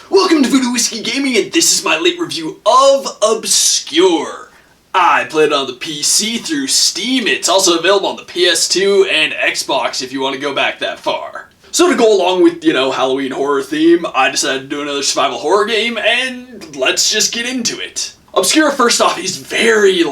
Welcome to Voodoo Whiskey Gaming, and this is my late review of Obscure. I played it on the PC through Steam. It's also available on the PS2 and Xbox if you want to go back that far. So to go along with, Halloween horror theme, I decided to do another survival horror game, and let's just get into it. Obscure, first off, is very,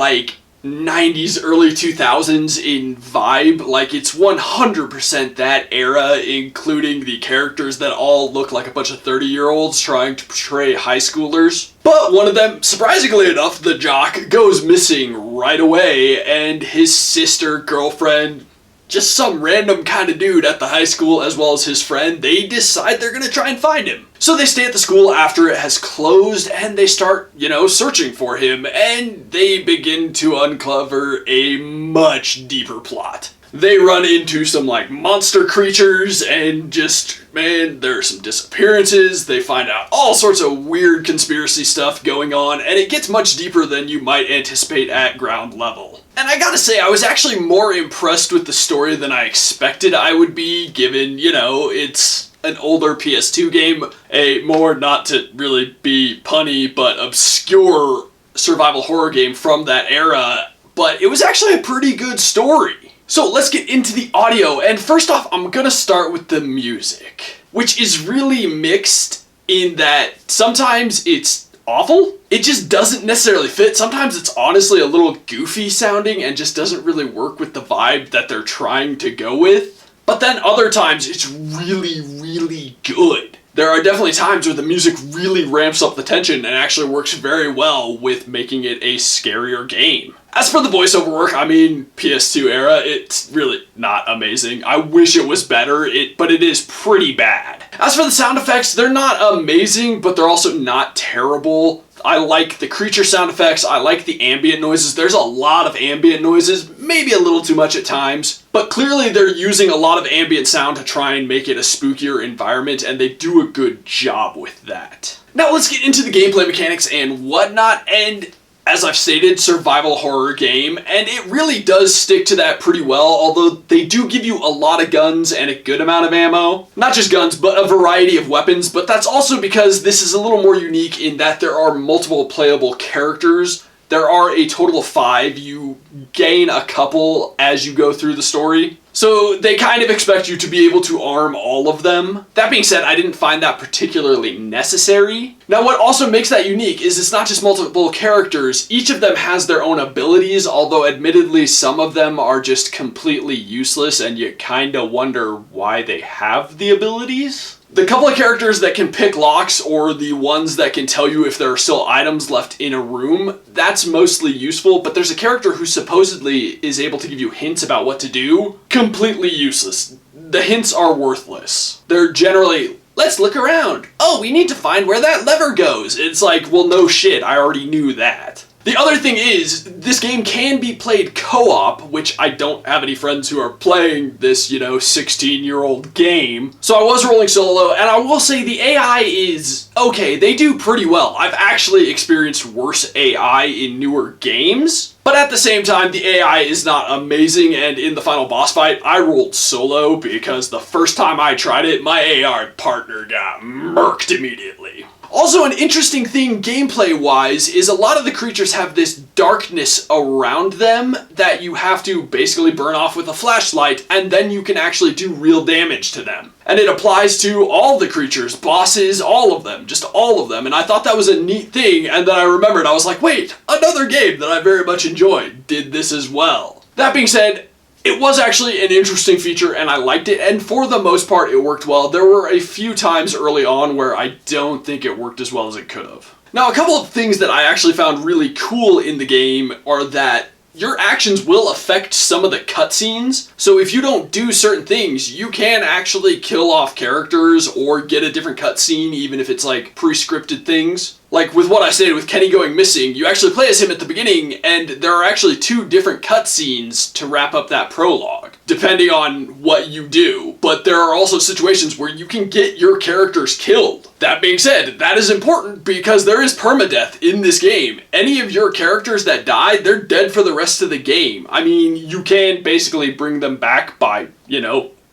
90s, early 2000s in vibe. It's 100% that era, including the characters that all look like a bunch of 30-year-olds trying to portray high schoolers. But one of them, surprisingly enough, the jock, goes missing right away, and his sister, girlfriend, just some random kind of dude at the high school, as well as his friend, they decide they're gonna try and find him. So they stay at the school after it has closed, and they start, searching for him, and they begin to uncover a much deeper plot. They run into some, monster creatures, and there are some disappearances. They find out all sorts of weird conspiracy stuff going on, and it gets much deeper than you might anticipate at ground level. And I gotta say, I was actually more impressed with the story than I expected I would be, given, it's an older PS2 game, a more, not to really be punny, but obscure survival horror game from that era, but it was actually a pretty good story. So let's get into the audio, and first off, I'm gonna start with the music, which is really mixed in that sometimes it's awful. It just doesn't necessarily fit. Sometimes it's honestly a little goofy sounding and just doesn't really work with the vibe that they're trying to go with. But then other times it's really, really good. There are definitely times where the music really ramps up the tension and actually works very well with making it a scarier game. As for the voiceover work, PS2 era, it's really not amazing. I wish it was better, but it is pretty bad. As for the sound effects, they're not amazing, but they're also not terrible. I like the creature sound effects, I like the ambient noises. There's a lot of ambient noises, maybe a little too much at times, but clearly they're using a lot of ambient sound to try and make it a spookier environment, and they do a good job with that. Now let's get into the gameplay mechanics and whatnot, and as I've stated, survival horror game, and it really does stick to that pretty well, although they do give you a lot of guns and a good amount of ammo. Not just guns, but a variety of weapons, but that's also because this is a little more unique in that there are multiple playable characters. There are a total of 5. You gain a couple as you go through the story. So they kind of expect you to be able to arm all of them. That being said, I didn't find that particularly necessary. Now what also makes that unique is it's not just multiple characters. Each of them has their own abilities, although admittedly some of them are just completely useless and you kind of wonder why they have the abilities. The couple of characters that can pick locks, or the ones that can tell you if there are still items left in a room, that's mostly useful, but there's a character who supposedly is able to give you hints about what to do. Completely useless. The hints are worthless. They're generally, let's look around. Oh, we need to find where that lever goes. It's like, well, no shit, I already knew that. The other thing is, this game can be played co-op, which I don't have any friends who are playing this, 16-year-old game. So I was rolling solo, and I will say the AI is okay. They do pretty well. I've actually experienced worse AI in newer games, but at the same time, the AI is not amazing, and in the final boss fight, I rolled solo because the first time I tried it, my AR partner got murked immediately. Also, an interesting thing gameplay-wise is a lot of the creatures have this darkness around them that you have to basically burn off with a flashlight, and then you can actually do real damage to them. And it applies to all the creatures, bosses, all of them, just all of them, and I thought that was a neat thing, and then I remembered, I was like, wait, another game that I very much enjoyed did this as well. That being said, it was actually an interesting feature and I liked it, and for the most part it worked well. There were a few times early on where I don't think it worked as well as it could have. Now, a couple of things that I actually found really cool in the game are that your actions will affect some of the cutscenes. So if you don't do certain things, you can actually kill off characters or get a different cutscene, even if it's pre-scripted things. Like with what I stated with Kenny going missing, you actually play as him at the beginning, and there are actually 2 different cutscenes to wrap up that prologue, depending on what you do. But there are also situations where you can get your characters killed. That being said, that is important because there is permadeath in this game. Any of your characters that die, they're dead for the rest of the game. You can basically bring them back by,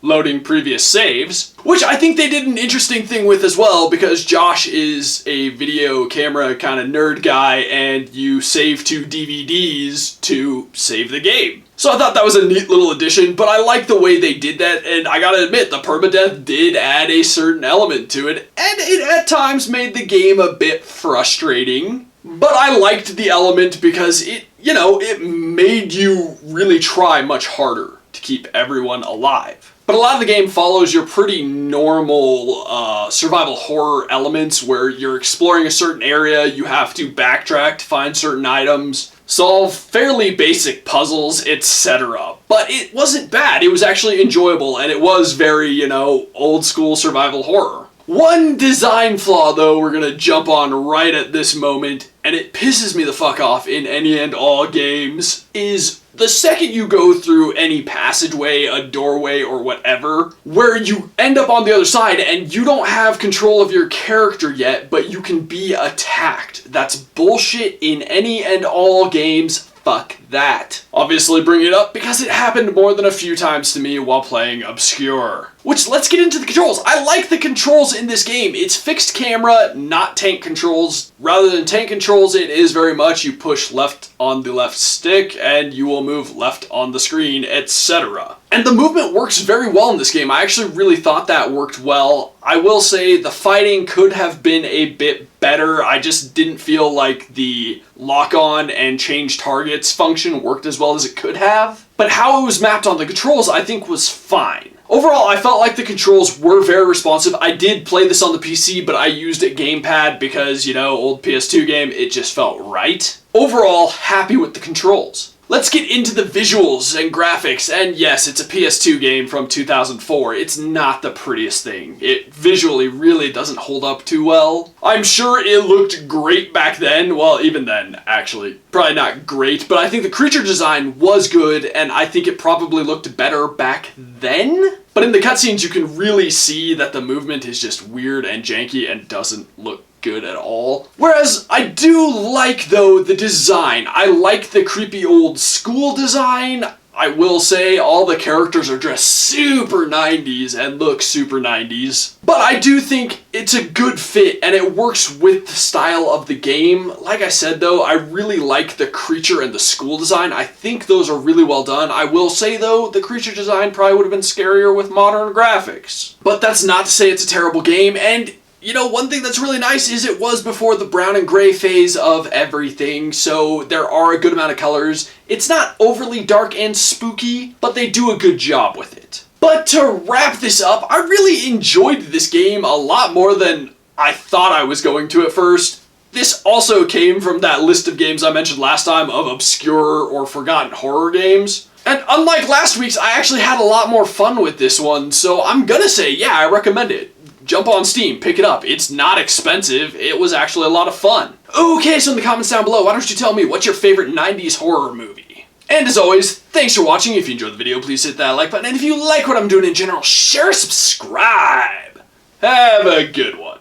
loading previous saves, which I think they did an interesting thing with as well, because Josh is a video camera kind of nerd guy, and you save to DVDs to save the game. So I thought that was a neat little addition, but I like the way they did that, and I gotta admit, the permadeath did add a certain element to it, and it at times made the game a bit frustrating. But I liked the element because it, you know, it made you really try much harder to keep everyone alive. But a lot of the game follows your pretty normal survival horror elements where you're exploring a certain area, you have to backtrack to find certain items, solve fairly basic puzzles, etc. But it wasn't bad, it was actually enjoyable, and it was very, you know, old school survival horror. One design flaw, though, we're gonna jump on right at this moment, and it pisses me the fuck off in any and all games, is the second you go through any passageway, a doorway, or whatever, where you end up on the other side and you don't have control of your character yet, but you can be attacked. That's bullshit in any and all games. Fuck that. Obviously bring it up because it happened more than a few times to me while playing Obscure. Which, let's get into the controls. I like the controls in this game. It's fixed camera, not tank controls. Rather than tank controls, it is very much you push left on the left stick and you will move left on the screen, etc. And the movement works very well in this game. I actually really thought that worked well. I will say the fighting could have been a bit better. I just didn't feel like the lock-on and change targets function worked as well as it could have. But how it was mapped on the controls, I think, was fine. Overall, I felt like the controls were very responsive. I did play this on the PC, but I used a gamepad because, you know, old PS2 game, it just felt right. Overall, happy with the controls. Let's get into the visuals and graphics, and yes, it's a PS2 game from 2004. It's not the prettiest thing. It visually really doesn't hold up too well. I'm sure it looked great back then. Well, even then, actually. Probably not great, but I think the creature design was good, and I think it probably looked better back then. But in the cutscenes, you can really see that the movement is just weird and janky and doesn't look good at all. Whereas I do like, though, the design. I like the creepy old school design. I will say all the characters are dressed super 90s and look super 90s. But I do think it's a good fit and it works with the style of the game. Like I said, though, I really like the creature and the school design. I think those are really well done. I will say, though, the creature design probably would have been scarier with modern graphics. But that's not to say it's a terrible game, and you know, one thing that's really nice is it was before the brown and gray phase of everything, so there are a good amount of colors. It's not overly dark and spooky, but they do a good job with it. But to wrap this up, I really enjoyed this game a lot more than I thought I was going to at first. This also came from that list of games I mentioned last time of obscure or forgotten horror games. And unlike last week's, I actually had a lot more fun with this one, so I'm gonna say, yeah, I recommend it. Jump on Steam, pick it up. It's not expensive. It was actually a lot of fun. Okay, so in the comments down below, why don't you tell me what's your favorite 90s horror movie? And as always, thanks for watching. If you enjoyed the video, please hit that like button. And if you like what I'm doing in general, share, subscribe. Have a good one.